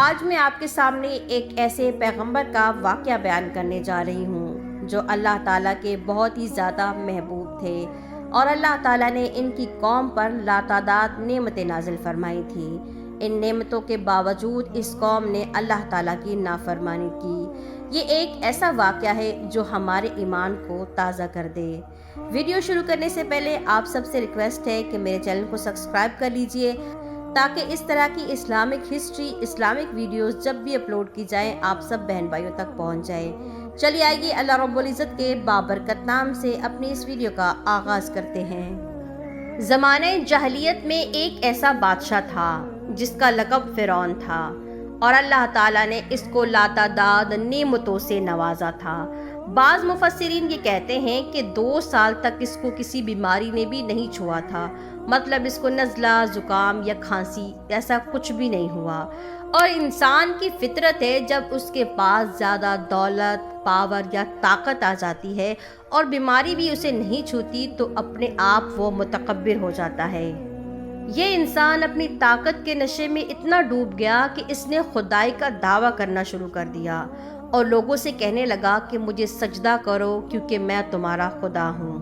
آج میں آپ کے سامنے ایک ایسے پیغمبر کا واقعہ بیان کرنے جا رہی ہوں جو اللہ تعالیٰ کے بہت ہی زیادہ محبوب تھے اور اللہ تعالیٰ نے ان کی قوم پر لاتعداد نعمتیں نازل فرمائی تھیں۔ ان نعمتوں کے باوجود اس قوم نے اللہ تعالیٰ کی نافرمانی کی۔ یہ ایک ایسا واقعہ ہے جو ہمارے ایمان کو تازہ کر دے۔ ویڈیو شروع کرنے سے پہلے آپ سب سے ریکویسٹ ہے کہ میرے چینل کو سبسکرائب کر لیجئے تاکہ اس طرح کی اسلامک ہسٹری، اسلامک ویڈیوز جب بھی اپلوڈ کی جائیں آپ سب بہن بھائیوں تک پہنچ جائیں۔ چلیے آئیے اللہ رب العزت کے بابرکت نام سے اپنی اس ویڈیو کا آغاز کرتے ہیں۔ زمانہ جاہلیت میں ایک ایسا بادشاہ تھا جس کا لقب فرعون تھا اور اللہ تعالیٰ نے اس کو لاتعداد نعمتوں سے نوازا تھا۔ بعض مفسرین یہ کہتے ہیں کہ 2 سال تک اس کو کسی بیماری نے بھی نہیں چھوا تھا، مطلب اس کو نزلہ، زکام یا کھانسی ایسا کچھ بھی نہیں ہوا۔ اور انسان کی فطرت ہے جب اس کے پاس زیادہ دولت، پاور یا طاقت آ جاتی ہے اور بیماری بھی اسے نہیں چھوتی تو اپنے آپ وہ متکبر ہو جاتا ہے۔ یہ انسان اپنی طاقت کے نشے میں اتنا ڈوب گیا کہ اس نے خدائی کا دعویٰ کرنا شروع کر دیا اور لوگوں سے کہنے لگا کہ مجھے سجدہ کرو کیونکہ میں تمہارا خدا ہوں۔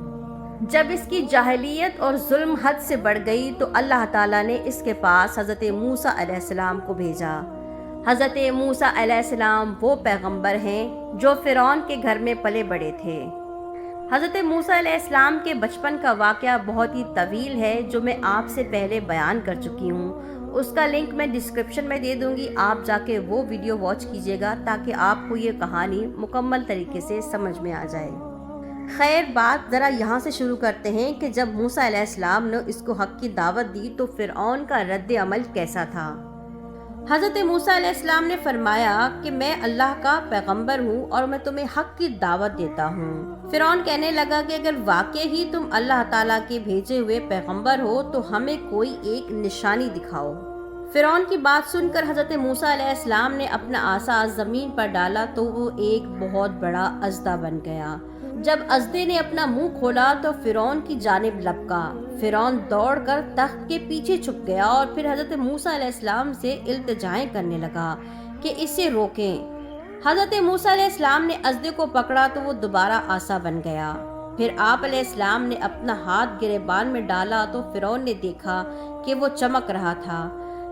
جب اس کی جاہلیت اور ظلم حد سے بڑھ گئی تو اللہ تعالیٰ نے اس کے پاس حضرت موسیٰ علیہ السلام کو بھیجا۔ حضرت موسیٰ علیہ السلام وہ پیغمبر ہیں جو فرعون کے گھر میں پلے بڑے تھے۔ حضرت موسیٰ علیہ السلام کے بچپن کا واقعہ بہت ہی طویل ہے جو میں آپ سے پہلے بیان کر چکی ہوں۔ اس کا لنک میں ڈسکرپشن میں دے دوں گی، آپ جا کے وہ ویڈیو واچ کیجیے گا تاکہ آپ کو یہ کہانی مکمل طریقے سے سمجھ میں آ جائے۔ خیر بات ذرا یہاں سے شروع کرتے ہیں کہ جب موسیٰ علیہ السلام نے اس کو حق کی دعوت دی تو فرعون کا رد عمل کیسا تھا۔ حضرت موسیٰ علیہ السلام نے فرمایا کہ میں اللہ کا پیغمبر ہوں اور میں تمہیں حق کی دعوت دیتا ہوں۔ فرعون کہنے لگا کہ اگر واقعی ہی تم اللہ تعالیٰ کے بھیجے ہوئے پیغمبر ہو تو ہمیں کوئی ایک نشانی دکھاؤ۔ فرعون کی بات سن کر حضرت موسیٰ علیہ السلام نے اپنا عصا زمین پر ڈالا تو وہ ایک بہت بڑا اژدھا بن گیا۔ جب اژدھے نے اپنا منہ کھولا تو فرعون کی جانب لپکا۔ فرعون دوڑ کر تخت کے پیچھے چھپ گیا اور پھر حضرت موسیٰ علیہ السلام سے التجائیں کرنے لگا کہ اسے روکیں۔ حضرت موسیٰ علیہ السلام نے اژدھے کو پکڑا تو وہ دوبارہ عصا بن گیا۔ پھر آپ علیہ السلام نے اپنا ہاتھ گریبان میں ڈالا تو فرعون نے دیکھا کہ وہ چمک رہا تھا۔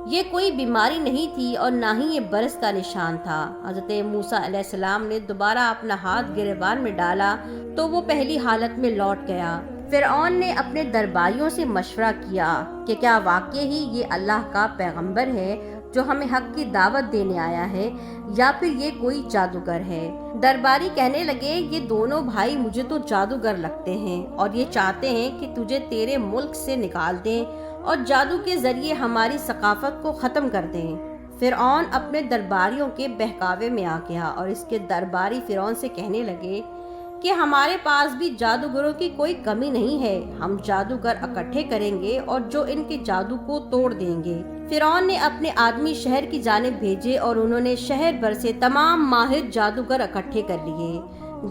یہ کوئی بیماری نہیں تھی اور نہ ہی یہ برس کا نشان تھا۔ حضرت موسیٰ علیہ السلام نے دوبارہ اپنا ہاتھ گریبان میں ڈالا تو وہ پہلی حالت میں لوٹ گیا۔ فرعون نے اپنے درباریوں سے مشورہ کیا کہ کیا واقعی ہی یہ اللہ کا پیغمبر ہے جو ہمیں حق کی دعوت دینے آیا ہے یا پھر یہ کوئی جادوگر ہے۔ درباری کہنے لگے یہ دونوں بھائی مجھے تو جادوگر لگتے ہیں اور یہ چاہتے ہیں کہ تجھے تیرے ملک سے نکال دیں اور جادو کے ذریعے ہماری ثقافت کو ختم کر دیں۔ فرعون اپنے درباریوں کے بہکاوے میں آ گیا اور اس کے درباری فرعون سے کہنے لگے کہ ہمارے پاس بھی جادوگروں کی کوئی کمی نہیں ہے، ہم جادوگر اکٹھے کریں گے اور جو ان کے جادو کو توڑ دیں گے۔ فرعون نے اپنے آدمی شہر کی جانب بھیجے اور انہوں نے شہر بھر سے تمام ماہر جادوگر اکٹھے کر لیے۔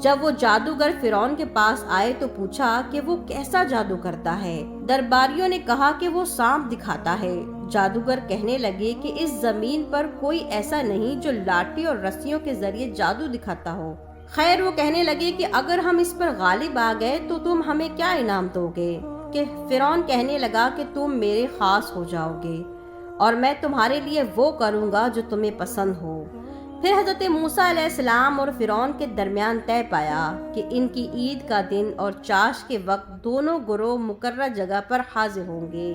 جب وہ جادوگر فرعون کے پاس آئے تو پوچھا کہ وہ کیسا جادو کرتا ہے۔ درباریوں نے کہا کہ وہ سانپ دکھاتا ہے۔ جادوگر کہنے لگے کہ اس زمین پر کوئی ایسا نہیں جو لاٹھی اور رسیوں کے ذریعے جادو دکھاتا ہو۔ خیر وہ کہنے لگے کہ اگر ہم اس پر غالب آ گئے تو تم ہمیں کیا انعام دو گے؟ کہ فرعون کہنے لگا کہ تم میرے خاص ہو جاؤ گے اور میں تمہارے لیے وہ کروں گا جو تمہیں پسند ہو۔ پھر حضرت موسیٰ علیہ السلام اور فرعون کے درمیان طے پایا کہ ان کی عید کا دن اور چاش کے وقت دونوں گروہ مقررہ جگہ پر حاضر ہوں گے۔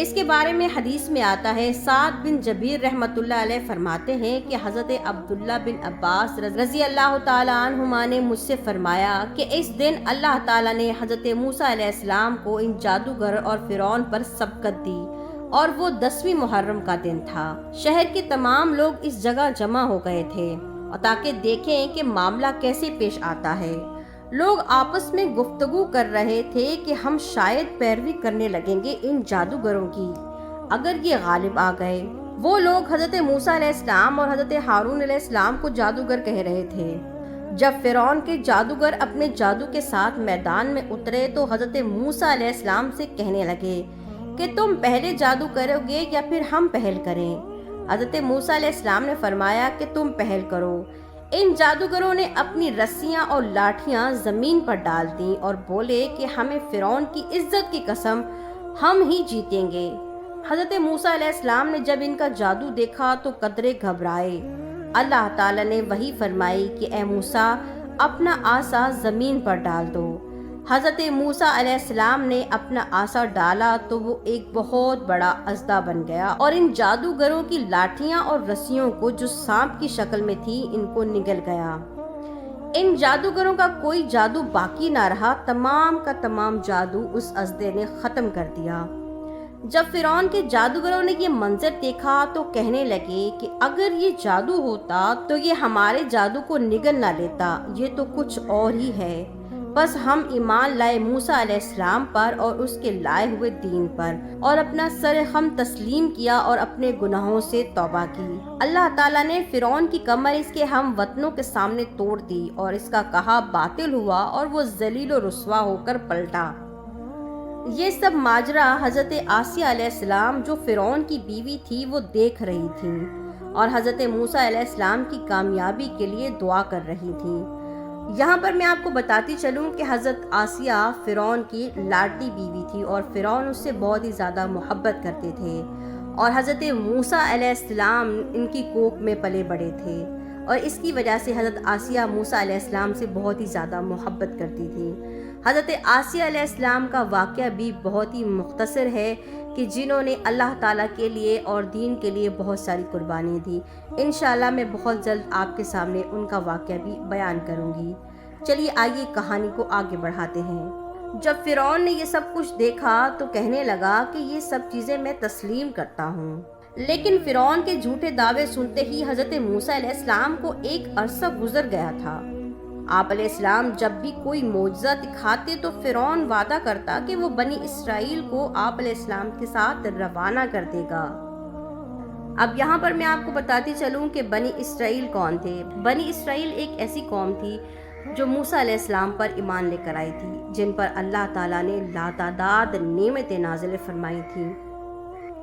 اس کے بارے میں حدیث میں آتا ہے، سعد بن جبیر رحمۃ اللہ علیہ فرماتے ہیں کہ حضرت عبداللہ بن عباس رضی اللہ تعالیٰ عنہما نے مجھ سے فرمایا کہ اس دن اللہ تعالیٰ نے حضرت موسیٰ علیہ السلام کو ان جادوگر اور فرعون پر سبقت دی اور وہ 10ویں محرم کا دن تھا۔ شہر کے تمام لوگ اس جگہ جمع ہو گئے تھے اور تاکہ دیکھیں کہ معاملہ کیسے پیش آتا ہے۔ لوگ آپس میں گفتگو کر رہے تھے کہ ہم شاید پیروی کرنے لگیں گے ان جادوگروں کی اگر یہ غالب آ گئے۔ وہ لوگ حضرت موسیٰ علیہ السلام اور حضرت ہارون علیہ السلام کو جادوگر کہہ رہے تھے۔ جب فرعون کے جادوگر اپنے جادو کے ساتھ میدان میں اترے تو حضرت موسیٰ علیہ السلام سے کہنے لگے کہ تم پہلے جادو کرو گے یا پھر ہم پہل کریں؟ حضرت موسیٰ علیہ السلام نے فرمایا کہ تم پہل کرو۔ ان جادوگروں نے اپنی رسیاں اور لاٹھیاں زمین پر ڈال دیں اور بولے کہ ہمیں فرعون کی عزت کی قسم، ہم ہی جیتیں گے۔ حضرت موسیٰ علیہ السلام نے جب ان کا جادو دیکھا تو قدرے گھبرائے۔ اللہ تعالیٰ نے وحی فرمائی کہ اے موسیٰ، اپنا عصا زمین پر ڈال دو۔ حضرت موسیٰ علیہ السلام نے اپنا عصا ڈالا تو وہ ایک بہت بڑا اژدہا بن گیا اور ان جادوگروں کی لاٹھیاں اور رسیوں کو جو سانپ کی شکل میں تھی ان کو نگل گیا۔ ان جادوگروں کا کوئی جادو باقی نہ رہا، تمام کا تمام جادو اس اژدہے نے ختم کر دیا۔ جب فرعون کے جادوگروں نے یہ منظر دیکھا تو کہنے لگے کہ اگر یہ جادو ہوتا تو یہ ہمارے جادو کو نگل نہ لیتا، یہ تو کچھ اور ہی ہے۔ بس ہم ایمان لائے موسیٰ علیہ السلام پر اور اس کے لائے ہوئے دین پر، اور اپنا سر خم تسلیم کیا اور اپنے گناہوں سے توبہ کی۔ اللہ تعالیٰ نے فرعون کی کمر اس کے ہم وطنوں کے سامنے توڑ دی اور اس کا کہا باطل ہوا اور وہ ذلیل و رسوا ہو کر پلٹا۔ یہ سب ماجرا حضرت آسیہ علیہ السلام جو فرعون کی بیوی تھی وہ دیکھ رہی تھیں اور حضرت موسیٰ علیہ السلام کی کامیابی کے لیے دعا کر رہی تھیں۔ یہاں پر میں آپ کو بتاتی چلوں کہ حضرت آسیہ فرعون کی لاڈلی بیوی تھی اور فرعون اس سے بہت ہی زیادہ محبت کرتے تھے، اور حضرت موسیٰ علیہ السلام ان کی کوکھ میں پلے بڑے تھے، اور اس کی وجہ سے حضرت آسیہ موسیٰ علیہ السلام سے بہت ہی زیادہ محبت کرتی تھی۔ حضرت آسیہ علیہ السلام کا واقعہ بھی بہت ہی مختصر ہے کہ جنہوں نے اللہ تعالیٰ کے لیے اور دین کے لیے بہت ساری قربانی دی۔ انشاءاللہ میں بہت جلد آپ کے سامنے ان کا واقعہ بھی بیان کروں گی۔ چلیے آئیے کہانی کو آگے بڑھاتے ہیں۔ جب فرعون نے یہ سب کچھ دیکھا تو کہنے لگا کہ یہ سب چیزیں میں تسلیم کرتا ہوں، لیکن فرعون کے جھوٹے دعوے سنتے ہی حضرت موسیٰ علیہ السلام کو ایک عرصہ گزر گیا تھا۔ آپ علیہ السلام جب بھی کوئی معجزہ دکھاتے تو فرعون وعدہ کرتا کہ وہ بنی اسرائیل کو آپ علیہ السلام کے ساتھ روانہ کر دے گا۔ اب یہاں پر میں آپ کو بتاتی چلوں کہ بنی اسرائیل کون تھے۔ بنی اسرائیل ایک ایسی قوم تھی جو موسیٰ علیہ السلام پر ایمان لے کر آئی تھی، جن پر اللہ تعالیٰ نے لاتعداد نعمتیں نازل فرمائی تھیں،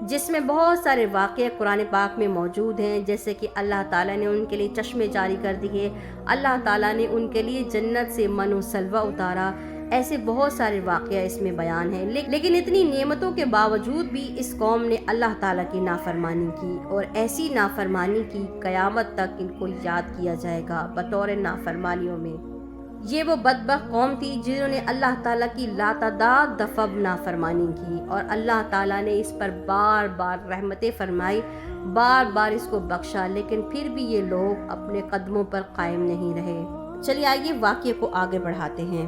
جس میں بہت سارے واقعے قرآن پاک میں موجود ہیں، جیسے کہ اللہ تعالیٰ نے ان کے لیے چشمے جاری کر دیے، اللہ تعالیٰ نے ان کے لیے جنت سے من و سلوہ اتارا۔ ایسے بہت سارے واقعہ اس میں بیان ہیں، لیکن اتنی نعمتوں کے باوجود بھی اس قوم نے اللہ تعالیٰ کی نافرمانی کی، اور ایسی نافرمانی کی قیامت تک ان کو یاد کیا جائے گا بطور نافرمانیوں میں۔ یہ وہ بدبخت قوم تھی جنہوں نے اللہ تعالیٰ کی لاتعداد دفعہ نافرمانی کی، اور اللہ تعالیٰ نے اس پر بار بار رحمتیں فرمائی، بار بار اس کو بخشا، لیکن پھر بھی یہ لوگ اپنے قدموں پر قائم نہیں رہے۔ چلیے آئیے واقعے کو آگے بڑھاتے ہیں۔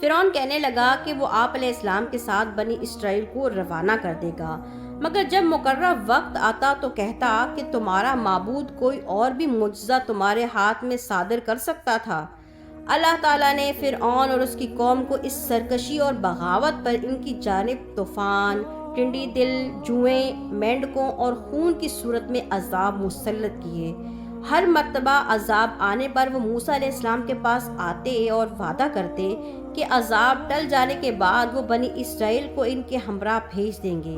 فرعون کہنے لگا کہ وہ آپ علیہ السلام کے ساتھ بنی اسرائیل کو روانہ کر دے گا، مگر جب مقررہ وقت آتا تو کہتا کہ تمہارا معبود کوئی اور بھی معجزہ تمہارے ہاتھ میں صادر کر سکتا تھا۔ اللہ تعالیٰ نے فرعون اور اس کی قوم کو اس سرکشی اور بغاوت پر ان کی جانب طوفان، ٹنڈی دل، جوئیں، مینڈکوں اور خون کی صورت میں عذاب مسلط کیے۔ ہر مرتبہ عذاب آنے پر وہ موسیٰ علیہ السلام کے پاس آتے اور وعدہ کرتے کہ عذاب ٹل جانے کے بعد وہ بنی اسرائیل کو ان کے ہمراہ بھیج دیں گے۔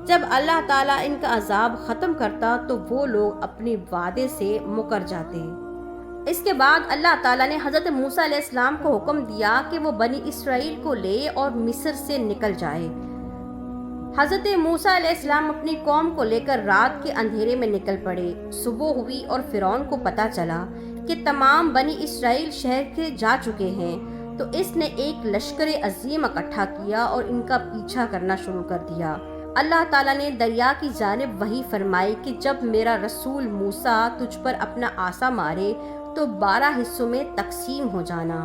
جب اللہ تعالیٰ ان کا عذاب ختم کرتا تو وہ لوگ اپنے وعدے سے مکر جاتے۔ اس کے بعد اللہ تعالیٰ نے حضرت موسیٰ علیہ السلام کو حکم دیا کہ وہ بنی اسرائیل کو لے اور مصر سے نکل جائے۔ حضرت موسیٰ علیہ السلام اپنی قوم کو لے کر رات کے اندھیرے میں نکل پڑے۔ صبح ہوئی اور فرعون کو پتہ چلا کہ تمام بنی اسرائیل شہر سے جا چکے ہیں، تو اس نے ایک لشکر عظیم اکٹھا کیا اور ان کا پیچھا کرنا شروع کر دیا۔ اللہ تعالیٰ نے دریا کی جانب وحی فرمائی کہ جب میرا رسول موسیٰ تجھ پر اپنا عصا مارے تو 12 حصوں میں تقسیم ہو جانا۔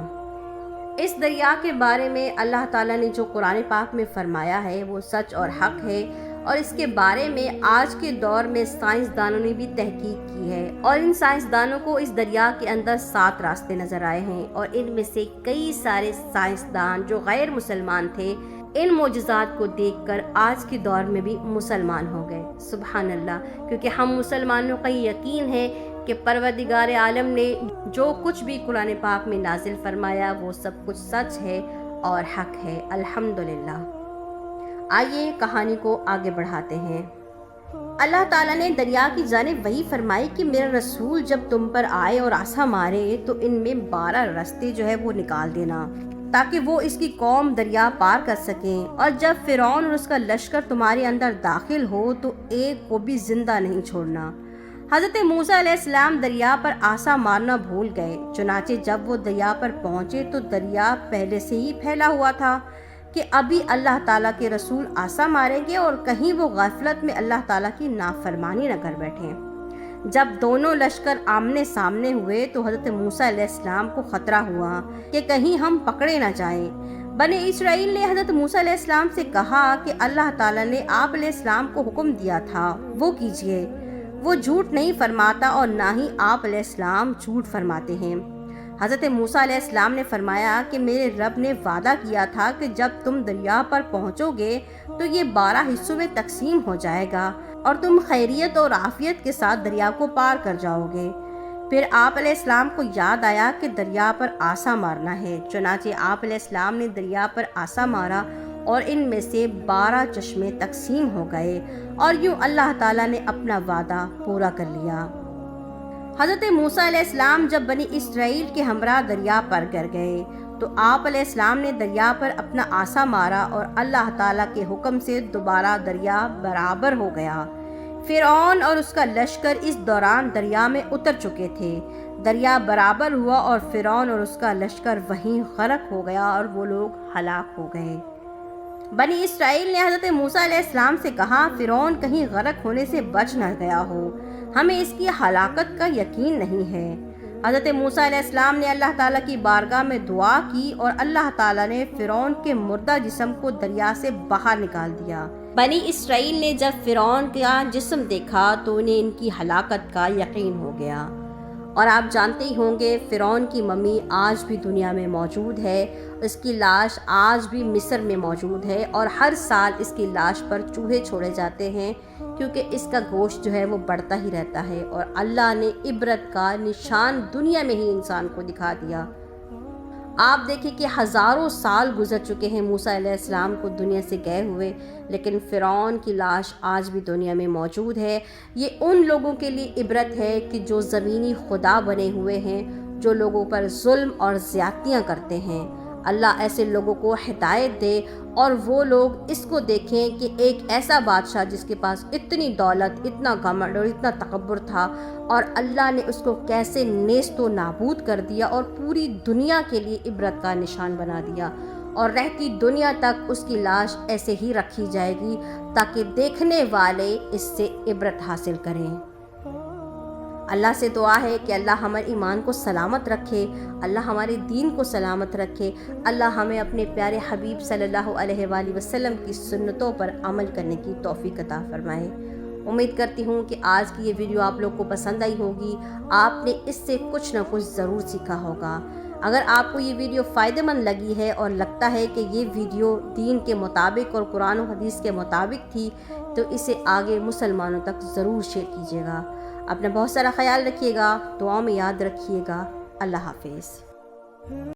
اس دریا کے بارے میں اللہ تعالیٰ نے جو قرآن پاک میں فرمایا ہے وہ سچ اور حق ہے، اور اس کے بارے میں آج کے دور میں سائنسدانوں نے بھی تحقیق کی ہے، اور ان سائنسدانوں کو اس دریا کے اندر 7 راستے نظر آئے ہیں، اور ان میں سے کئی سارے سائنسدان جو غیر مسلمان تھے ان معجزات کو دیکھ کر آج کے دور میں بھی مسلمان ہو گئے۔ سبحان اللہ، کیونکہ ہم مسلمانوں کا یقین ہے کہ پروردگار عالم نے جو کچھ بھی قرآن پاک میں نازل فرمایا وہ سب کچھ سچ ہے اور حق ہے۔ الحمدللہ۔ آئیے کہانی کو آگے بڑھاتے ہیں۔ اللہ تعالیٰ نے دریا کی جانب وحی فرمائی کہ میرا رسول جب تم پر آئے اور عصا مارے تو ان میں 12 رستے جو ہے وہ نکال دینا تاکہ وہ اس کی قوم دریا پار کر سکیں، اور جب فرعون اور اس کا لشکر تمہارے اندر داخل ہو تو ایک کو بھی زندہ نہیں چھوڑنا۔ حضرت موسیٰ علیہ السلام دریا پر عصا مارنا بھول گئے، چنانچہ جب وہ دریا پر پہنچے تو دریا پہلے سے ہی پھیلا ہوا تھا کہ ابھی اللہ تعالیٰ کے رسول عصا ماریں گے اور کہیں وہ غفلت میں اللہ تعالیٰ کی نافرمانی نہ کر بیٹھیں۔ جب دونوں لشکر آمنے سامنے ہوئے تو حضرت موسیٰ علیہ السلام کو خطرہ ہوا کہ کہیں ہم پکڑے نہ جائیں۔ بنی اسرائیل نے حضرت موسیٰ علیہ السلام سے کہا کہ اللہ تعالیٰ نے آپ علیہ السلام کو حکم دیا تھا وہ کیجئے، وہ جھوٹ نہیں فرماتا اور نہ ہی آپ علیہ السلام جھوٹ فرماتے ہیں۔ حضرت موسیٰ علیہ السلام نے فرمایا کہ میرے رب نے وعدہ کیا تھا کہ جب تم دریا پر پہنچو گے تو یہ 12 حصوں میں تقسیم ہو جائے گا اور تم خیریت اور عافیت کے ساتھ دریا کو پار کر جاؤ گے۔ پھر آپ علیہ السلام کو یاد آیا کہ دریا پر عصا مارنا ہے، چنانچہ آپ علیہ السلام نے دریا پر عصا مارا اور ان میں سے 12 چشمے تقسیم ہو گئے، اور یوں اللہ تعالیٰ نے اپنا وعدہ پورا کر لیا۔ حضرت موسیٰ علیہ السلام جب بنی اسرائیل کے ہمراہ دریا پر گر گئے تو آپ علیہ السلام نے دریا پر اپنا عصا مارا اور اللہ تعالیٰ کے حکم سے دوبارہ دریا برابر ہو گیا۔ فرعون اور اس کا لشکر اس دوران دریا میں اتر چکے تھے۔ دریا برابر ہوا اور فرعون اور اس کا لشکر وہیں غرق ہو گیا اور وہ لوگ ہلاک ہو گئے۔ بنی اسرائیل نے حضرت موسیٰ علیہ السلام سے کہا فرعون کہیں غرق ہونے سے بچ نہ گیا ہو، ہمیں اس کی ہلاکت کا یقین نہیں ہے۔ حضرت موسیٰ علیہ السلام نے اللہ تعالیٰ کی بارگاہ میں دعا کی اور اللہ تعالیٰ نے فرعون کے مردہ جسم کو دریا سے باہر نکال دیا۔ بنی اسرائیل نے جب فرعون کا جسم دیکھا تو انہیں ان کی ہلاکت کا یقین ہو گیا۔ اور آپ جانتے ہی ہوں گے فرعون کی ممی آج بھی دنیا میں موجود ہے، اس کی لاش آج بھی مصر میں موجود ہے، اور ہر سال اس کی لاش پر چوہے چھوڑے جاتے ہیں کیونکہ اس کا گوشت جو ہے وہ بڑھتا ہی رہتا ہے، اور اللہ نے عبرت کا نشان دنیا میں ہی انسان کو دکھا دیا۔ آپ دیکھیں کہ ہزاروں سال گزر چکے ہیں موسیٰ علیہ السلام کو دنیا سے گئے ہوئے، لیکن فرعون کی لاش آج بھی دنیا میں موجود ہے۔ یہ ان لوگوں کے لیے عبرت ہے کہ جو زمینی خدا بنے ہوئے ہیں، جو لوگوں پر ظلم اور زیادتیاں کرتے ہیں۔ اللہ ایسے لوگوں کو ہدایت دے اور وہ لوگ اس کو دیکھیں کہ ایک ایسا بادشاہ جس کے پاس اتنی دولت، اتنا گھمنڈ اور اتنا تکبر تھا، اور اللہ نے اس کو کیسے نیست و نابود کر دیا اور پوری دنیا کے لیے عبرت کا نشان بنا دیا، اور رہتی دنیا تک اس کی لاش ایسے ہی رکھی جائے گی تاکہ دیکھنے والے اس سے عبرت حاصل کریں۔ اللہ سے دعا ہے کہ اللہ ہمارے ایمان کو سلامت رکھے، اللہ ہمارے دین کو سلامت رکھے، اللہ ہمیں اپنے پیارے حبیب صلی اللہ علیہ وآلہ وسلم کی سنتوں پر عمل کرنے کی توفیق عطا فرمائے۔ امید کرتی ہوں کہ آج کی یہ ویڈیو آپ لوگ کو پسند آئی ہوگی، آپ نے اس سے کچھ نہ کچھ ضرور سیکھا ہوگا۔ اگر آپ کو یہ ویڈیو فائدہ مند لگی ہے اور لگتا ہے کہ یہ ویڈیو دین کے مطابق اور قرآن و حدیث کے مطابق تھی تو اسے آگے مسلمانوں تک ضرور شیئر کیجیے گا۔ اپنا بہت سارا خیال رکھیے گا، دعاؤں میں یاد رکھیے گا۔ اللہ حافظ۔